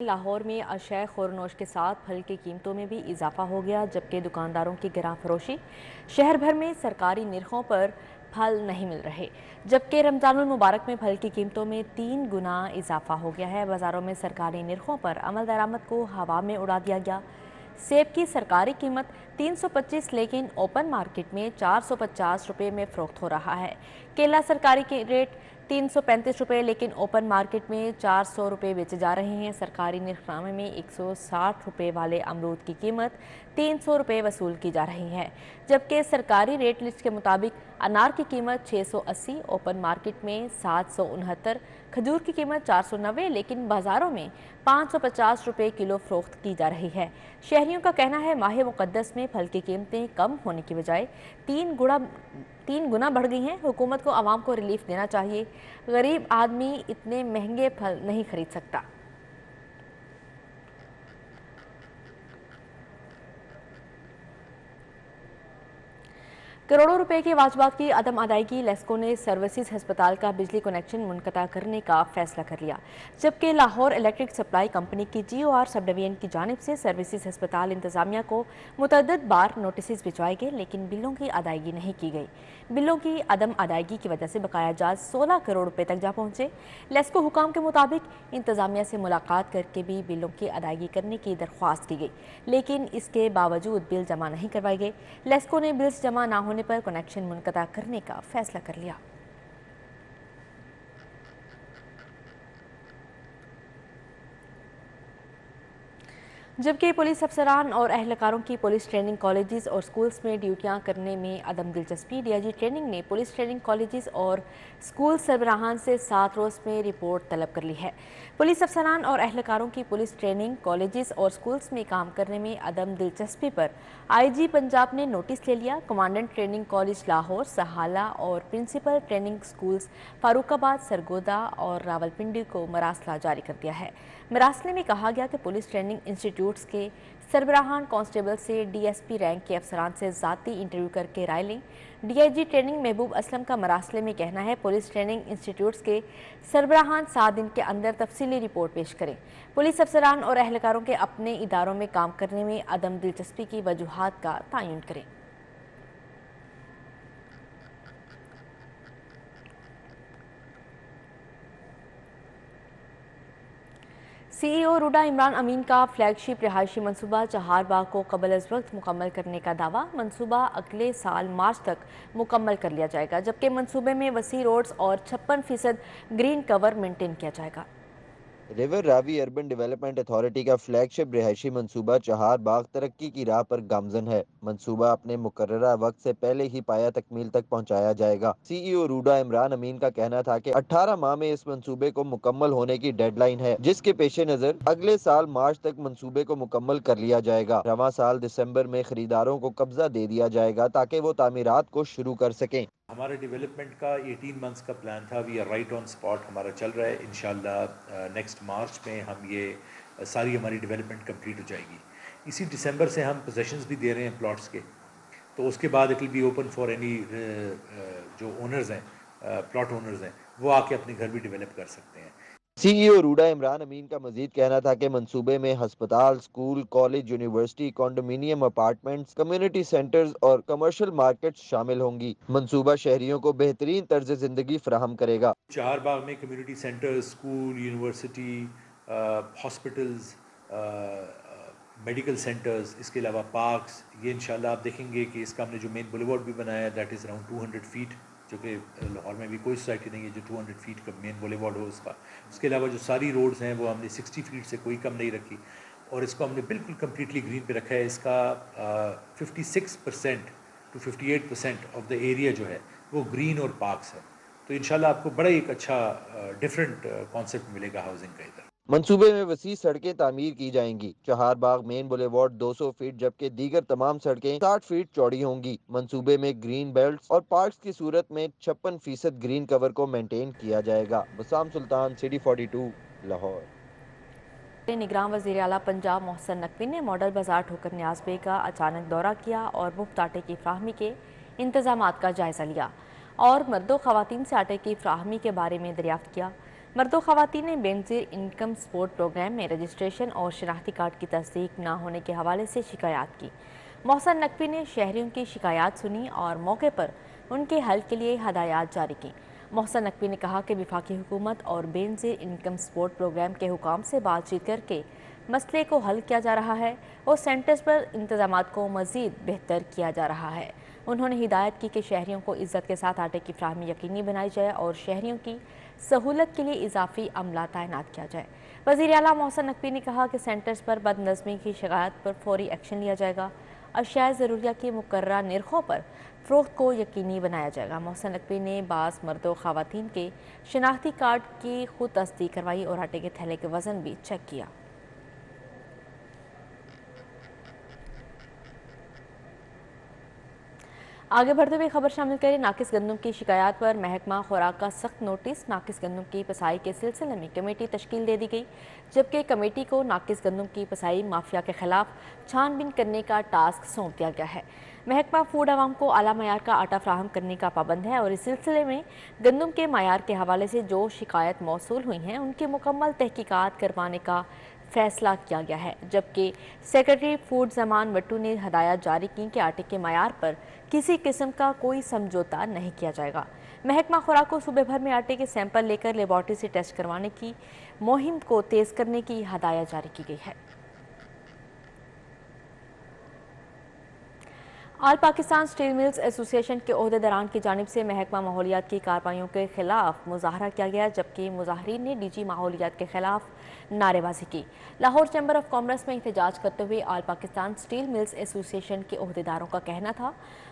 लाहौर में अशय खोरनोश के साथ फल की कीमतों में भी इजाफा हो गया, जबकि दुकानदारों की गिरां फरोशी। शहर भर में सरकारी निरखों पर फल नहीं मिल रहे, जबकि रमजानुल मुबारक में फल की कीमतों में 3 गुना इजाफा हो गया है। बाजारों में सरकारी निरखों पर अमल दरामद को हवा में उड़ा दिया गया। सेब की सरकारी कीमत 325, लेकिन ओपन मार्केट में 450 रुपये में फरोख्त हो रहा है। केला सरकारी के रेट 335 रुपये, लेकिन ओपन मार्केट में 400 रुपये बेचे जा रहे हैं। सरकारी निरखनामे में 160 रुपये वाले अमरूद की कीमत 300 रुपये वसूल की जा रही है, जबकि सरकारी रेट लिस्ट के मुताबिक अनार की कीमत 680, ओपन मार्केट में 769, खजूर की कीमत 490, लेकिन बाजारों में 550 रुपये किलो फरोख्त की जा रही है। शहरियों का कहना है माह मुक़द्दस में फल की कीमतें कम होने की बजाय तीन गुना बढ़ गई हैं। हुकूमत को आवाम को रिलीफ देना चाहिए। गरीब आदमी इतने महंगे फल नहीं खरीद सकता। करोड़ों रुपए के वाजबात की अदम अदायगी। लेस्को ने सर्विसेज अस्पताल का बिजली कनेक्शन मुनक़ता करने का फैसला कर लिया, जबकि लाहौर इलेक्ट्रिक सप्लाई कंपनी की GOR सब डिवीजन की जानिब से सर्विसेज अस्पताल इंतजामिया को मुतअद्दिद बार नोटिस भिजवाए गए, लेकिन बिलों की अदायगी नहीं की गई। बिलों की अदम अदायगी की वजह से बकाया जाज 16 करोड़ रुपए तक जा पहुंचे। लेस्को हुकाम के मुताबिक इंतजामिया से मुलाकात करके भी बिलों की अदायगी करने की दरख्वास्त की गई, लेकिन इसके बावजूद बिल जमा नहीं करवाए गए। लेस्को ने बिल्स जमा ना होने पर कनेक्शन मुनक़ता करने का फैसला कर लिया। जबकि पुलिस अफसरान और अहलकारों की पुलिस ट्रेनिंग कॉलेजेस और स्कूल्स में ड्यूटियां करने में अदम दिलचस्पी। DIG ट्रेनिंग ने पुलिस ट्रेनिंग कॉलेजेस और स्कूल सरबराहान से 7 रोज़ में रिपोर्ट तलब कर ली है। पुलिस अफसरान और अहलकारों की पुलिस ट्रेनिंग कॉलेजेस और स्कूल्स में काम करने में अदम दिलचस्पी पर IG पंजाब ने नोटिस ले लिया। कमांडेंट ट्रेनिंग कॉलेज लाहौर, सहाला और principal training schools Farooqabad, Sargodha और रावलपिंडी को मरासला जारी कर दिया है। मरासले में कहा गया कि पुलिस ट्रेनिंग इंस्टीट्यूट्स के सरबराहान कांस्टेबल से DSP रैंक के अफसरान से ज़ाती इंटरव्यू करके राय लें। DIG ट्रेनिंग महबूब असलम का मरासले में कहना है पुलिस ट्रेनिंग इंस्टीट्यूट्स के सरबराहान 7 दिन के अंदर तफसीली रिपोर्ट पेश करें। पुलिस अफसरान और अहलकारों के अपने इदारों में काम करने में अदम दिलचस्पी की वजूहात का तयन करें। CEO रूडा इमरान अमीन का फ्लैगशिप रिहायशी मनसूबा चहारबाग को कबल अज वक्त मुकम्मल करने का दावा। मनसूबा अगले साल मार्च तक मुकम्मल कर लिया जाएगा, जबकि मनसूबे में वसी रोड्स और 56% ग्रीन कवर मेंटेन किया जाएगा। River Ravi urban development authority का फ्लैगशिप रिहायशी मंसूबा चहार बाग तरक्की की राह पर गामजन है। मंसूबा अपने मुकर्ररा वक्त से पहले ही पाया तकमील तक पहुंचाया जाएगा। CEO रूडा इमरान अमीन का कहना था कि 18 माह में इस मंसूबे को मुकम्मल होने की डेडलाइन है, जिसके पेश नज़र अगले साल मार्च तक मंसूबे को मुकम्मल कर लिया जाएगा। रवां साल दिसंबर में खरीदारों को कब्जा दे दिया जाएगा ताकि वो तामीरात को शुरू कर सकें। हमारे डेवलपमेंट का 18 मंथ्स का प्लान था। We are right on spot, हमारा चल रहा है। इंशाल्लाह नेक्स्ट मार्च में हम ये सारी हमारी डेवलपमेंट कंप्लीट हो जाएगी। इसी दिसंबर से हम पोजेशंस भी दे रहे हैं प्लॉट्स के, तो उसके बाद it will be open for any जो ओनर्स हैं, प्लॉट ओनर्स हैं, वो आके अपने घर भी डेवलप कर सकते हैं। CEO रूडा इमरान अमीन का मजीद कहना था कि मंसूबे में हस्पताल, school, college, university, condominium apartments, community centres और कमर्शियल मार्केट्स शामिल होंगी। मंसूबा शहरियों को बेहतरीन तर्ज जिंदगी फराहम करेगा। चहारबाग में community centres, school, university, hospitals, medical centres, इसके अलावा पार्क्स, ये इंशाल्लाह आप देखेंगे कि इसका हमने जो मेन बुलेवार्ड भी बनाया है दैट इज़ अराउंड 200 फीट, जो कि लाहौर में भी कोई सोसाइटी नहीं है जो 200 फीट का मेन बुलेवार्ड हो उसका। उसके अलावा जो सारी रोड्स हैं वो हमने 60 फीट से कोई कम नहीं रखी, और इसको हमने बिल्कुल कम्प्लीटली ग्रीन पे रखा है। इसका 56% टू 58% ऑफ द एरिया जो है वो ग्रीन और पार्क्स है। तो इंशाल्लाह आपको बड़ा एक अच्छा डिफरेंट कॉन्सेप्ट मिलेगा हाउसिंग का इधर। मंसूबे में वसी सड़कें तामीर की जाएंगी। चहार बाग मेन बुलेवार्ड 200 फीट जबकि दीगर तमाम सड़कें 60 फीट चौड़ी होंगी। मंसूबे में ग्रीन बेल्ट और पार्क्स की सूरत में 56% ग्रीन कवर को मेंटेन किया जाएगा। बसाम सुल्तान, सिटी 42, लाहौर। निगरान वज़ीर आला पंजाब मोहसिन नकवी ने मॉडल बाजार ठोकर नियाज़ बे का अचानक दौरा किया और मुफ्त आटे की फ्राहमी के इंतजामात का जायज़ा लिया और मर्दों ख़वातीन से आटे की फ्राहमी के बारे में दरियाफ्त किया। مرد و خواتین نے بینظیر انکم سپورٹ پروگرام میں رجسٹریشن اور شناختی کارڈ کی تصدیق نہ ہونے کے حوالے سے شکایات کی۔ محسن نقوی نے شہریوں کی شکایات سنی اور موقع پر ان کے حل کے لیے ہدایات جاری کی۔ محسن نقوی نے کہا کہ وفاقی حکومت اور بینظیر انکم سپورٹ پروگرام کے حکام سے بات چیت کر کے مسئلے کو حل کیا جا رہا ہے اور سینٹرز پر انتظامات کو مزید بہتر کیا جا رہا ہے۔ انہوں نے ہدایت کی کہ شہریوں کو عزت کے ساتھ آٹے کی فراہمی یقینی بنائی جائے اور شہریوں کی سہولت کے لیے اضافی عملہ تعینات کیا جائے۔ وزیر اعلیٰ محسن نقوی نے کہا کہ سینٹرز پر بد نظمی کی شکایات پر فوری ایکشن لیا جائے گا۔ اشیاء ضروریہ کی مقررہ نرخوں پر فروخت کو یقینی بنایا جائے گا۔ محسن نقوی نے بعض مرد و خواتین کے شناختی کارڈ کی خود تصدیق کروائی اور آٹے کے تھیلے کے وزن بھی چیک کیا۔ آگے بڑھتے ہوئے خبر شامل کریں۔ ناقص گندم کی شکایات پر محکمہ خوراک کا سخت نوٹس۔ ناقص گندم کی پسائی کے سلسلے میں کمیٹی تشکیل دے دی گئی، جبکہ کمیٹی کو ناقص گندم کی پسائی مافیا کے خلاف چھان بین کرنے کا ٹاسک سونپ دیا گیا ہے۔ محکمہ فوڈ عوام کو اعلیٰ معیار کا آٹا فراہم کرنے کا پابند ہے اور اس سلسلے میں گندم کے معیار کے حوالے سے جو شکایت موصول ہوئی ہیں ان کی مکمل تحقیقات کروانے کا فیصلہ کیا گیا ہے، جبکہ سیکرٹری فوڈ زمان وٹو نے ہدایات جاری کی کہ آٹے کے معیار پر کسی قسم کا کوئی سمجھوتہ نہیں کیا جائے گا۔ محکمہ خوراک کو صوبے بھر میں آٹے کے سیمپل لے کر لیبارٹری سے ٹیسٹ کروانے کی مہم کو تیز کرنے کی ہدایت جاری کی گئی ہے۔ آل پاکستان سٹیل ملز ایسوسی ایشن کے عہدیداران کی جانب سے محکمہ ماحولیات کی کارروائیوں کے خلاف مظاہرہ کیا گیا، جبکہ مظاہرین نے ڈی جی ماحولیات کے خلاف نعرے بازی کی۔ لاہور چیمبر آف کامرس میں احتجاج کرتے ہوئے آل پاکستان سٹیل ملز ایسوسی ایشن کے عہدیداروں کا کہنا تھا،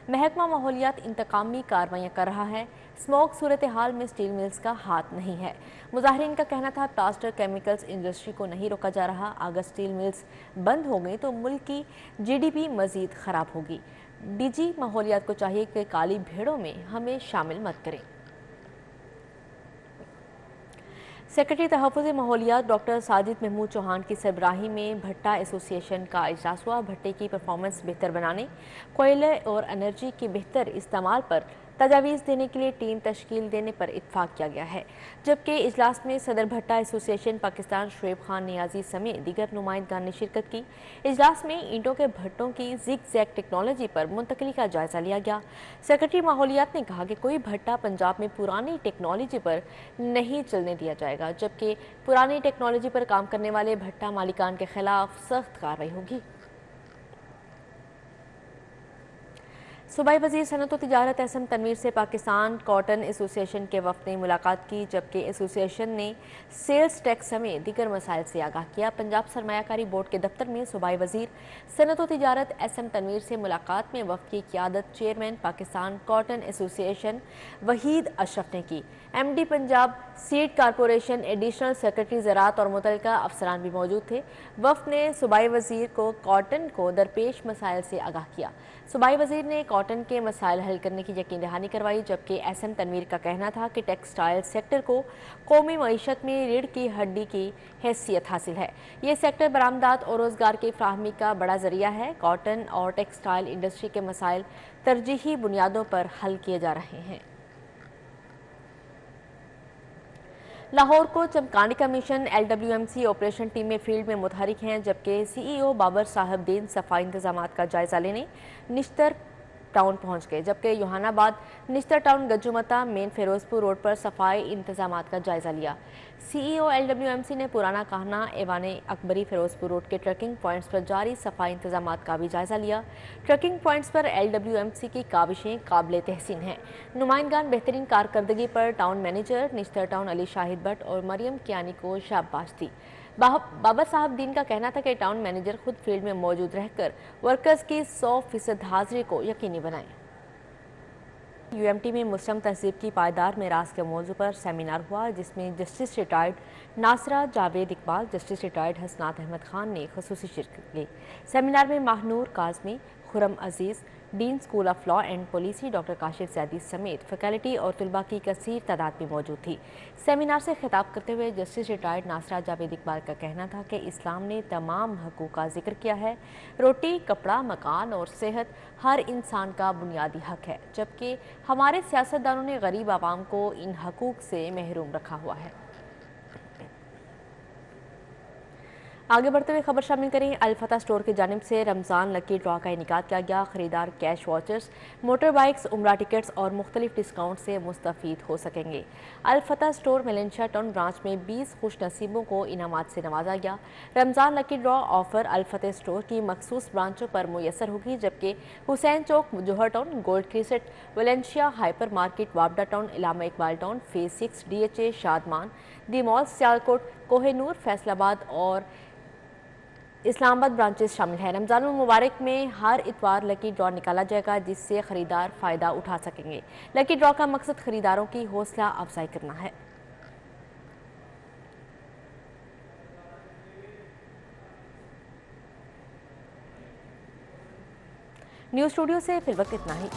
محکمہ ماحولیات انتقامی کارروائیاں کر رہا ہے، اسموک صورتحال میں سٹیل ملز کا ہاتھ نہیں ہے۔ مظاہرین کا کہنا تھا، پلاسٹر کیمیکلز انڈسٹری کو نہیں روکا جا رہا، اگر سٹیل ملز بند ہو گئی تو ملک کی جی ڈی پی مزید خراب ہوگی۔ ڈی جی ماحولیات کو چاہیے کہ کالی بھیڑوں میں ہمیں شامل مت کریں۔ سیکرٹری تحفظ ماحولیات ڈاکٹر ساجد محمود چوہان کی سربراہی میں بھٹا ایسوسی ایشن کا اجلاس ہوا۔ بھٹے کی پرفارمنس بہتر بنانے، کوئلے اور انرجی کے بہتر استعمال پر تجاویز دینے کے لیے ٹیم تشکیل دینے پر اتفاق کیا گیا ہے، جبکہ اجلاس میں صدر بھٹا ایسوسی ایشن پاکستان شعیب خان نیازی سمیت دیگر نمائندگان نے شرکت کی۔ اجلاس میں اینٹوں کے بھٹوں کی زگ زیگ ٹیکنالوجی پر منتقلی کا جائزہ لیا گیا۔ سیکرٹری ماحولیات نے کہا کہ کوئی بھٹا پنجاب میں پرانی ٹیکنالوجی پر نہیں چلنے دیا جائے گا، جبکہ پرانی ٹیکنالوجی پر کام کرنے والے بھٹا مالکان کے خلاف سخت کارروائی ہوگی۔ صوبائی وزیر صنعت و تجارت احسن تنویر سے پاکستان کاٹن ایسوسی ایشن کے وفد نے ملاقات کی، جبکہ ایسوسی ایشن نے سیلز ٹیکس سمیت دیگر مسائل سے آگاہ کیا۔ پنجاب سرمایہ کاری بورڈ کے دفتر میں صوبائی وزیر صنعت و تجارت احسن تنویر سے ملاقات میں وفد کی قیادت چیئرمین پاکستان کاٹن ایسوسی ایشن وحید اشرف نے کی۔ M D Punjab seed corporation, additional secretary زراعت اور متعلقہ افسران بھی موجود تھے۔ وفد نے صوبائی وزیر کو کاٹن کو درپیش مسائل سے آگاہ کیا۔ صوبائی وزیر نے کاٹن کے مسائل حل کرنے کی یقین دہانی کروائی، جبکہ احسن تنویر کا کہنا تھا کہ ٹیکسٹائل سیکٹر کو قومی معیشت میں ریڑھ کی ہڈی کی حیثیت حاصل ہے۔ یہ سیکٹر برآمدات اور روزگار کی فراہمی کا بڑا ذریعہ ہے۔ کاٹن اور ٹیکسٹائل انڈسٹری کے مسائل ترجیحی بنیادوں پر حل کیے جا رہے ہیں۔ لاہور کو چمکانے کا mission, L W M C operation team میں فیلڈ میں متحرک ہیں، جبکہ سی ای او بابر صاحب دین صفائی انتظامات کا جائزہ لینے نشتر ٹاؤن پہنچ گئے، جبکہ Youhanabad Nishtar town Gajjumatta main Ferozepur road پر صفائی انتظامات کا جائزہ لیا۔ C E O L W M C نے پرانا کہنا ایوان اکبری فیروزپور روڈ کے ٹرکنگ پوائنٹس پر جاری صفائی انتظامات کا بھی جائزہ لیا۔ ٹرکنگ پوائنٹس پر ایل ڈبلیو ایم سی کی کاوشیں قابل تحسین ہیں۔ نمائندگان بہترین کارکردگی پر town manager Nishtar town Ali Shahid Butt اور مریم کیانی کو شاباش دی۔ بابر صاحب دین کا کہنا تھا کہ ٹاؤن مینیجر خود فیلڈ میں موجود رہ کر ورکرز کی 100% حاضری کو یقینی بنائیں۔ یو ایم ٹی میں مسلم تہذیب کی پائیدار میراث کے موضوع پر سیمینار ہوا، جس میں justice retired Nasira Javed Iqbal, justice retired Hasnat Ahmed Khan نے خصوصی شرکت کی۔ سیمینار میں Mahnoor Kazmi, Khurram Aziz, dean school of law and policy doctor Kashif Zaidi سمیت فیکلٹی اور طلباء کی کثیر تعداد بھی موجود تھی۔ سیمینار سے خطاب کرتے ہوئے جسٹس ریٹائرڈ ناصرہ جاوید اقبال کا کہنا تھا کہ اسلام نے تمام حقوق کا ذکر کیا ہے۔ روٹی، کپڑا، مکان اور صحت ہر انسان کا بنیادی حق ہے، جبکہ ہمارے سیاستدانوں نے غریب عوام کو ان حقوق سے محروم رکھا ہوا ہے۔ आगे बढ़ते हुए खबर शामिल करें। अल-फतह स्टोर की जानिब से रमज़ान लकी ड्रॉ का इनेकाद किया गया। खरीदार कैश वाचर्स, मोटर बाइक्स, उम्रा टिकट्स और मुख्तलिफ डिस्काउंट से मुस्तफ़ीद हो सकेंगे। Al Fatah store Valencia town branch में 20 खुश नसीबों को इनामात से नवाजा गया। Ramzan lucky draw offer Al Fatah store की मखसूस ब्रांचों पर मुयसर होगी, जबकि Hussain Chowk, Johar town, gold crescent, Valencia hyper market, वापडा town, Allama Iqbal town, phase 6, DHA, Shadman, the mall, Sialkot, Kohinoor, Faisalabad और इस्लामाबाद ब्रांचेस शामिल हैं। रमज़ान मुबारक में हर इतवार लकी ड्रॉ निकाला जाएगा, जिससे खरीदार फ़ायदा उठा सकेंगे। लकी ड्रॉ का मकसद खरीदारों की हौसला अफजाई करना है। न्यूज़ स्टूडियो से फिलवक्त इतना ही।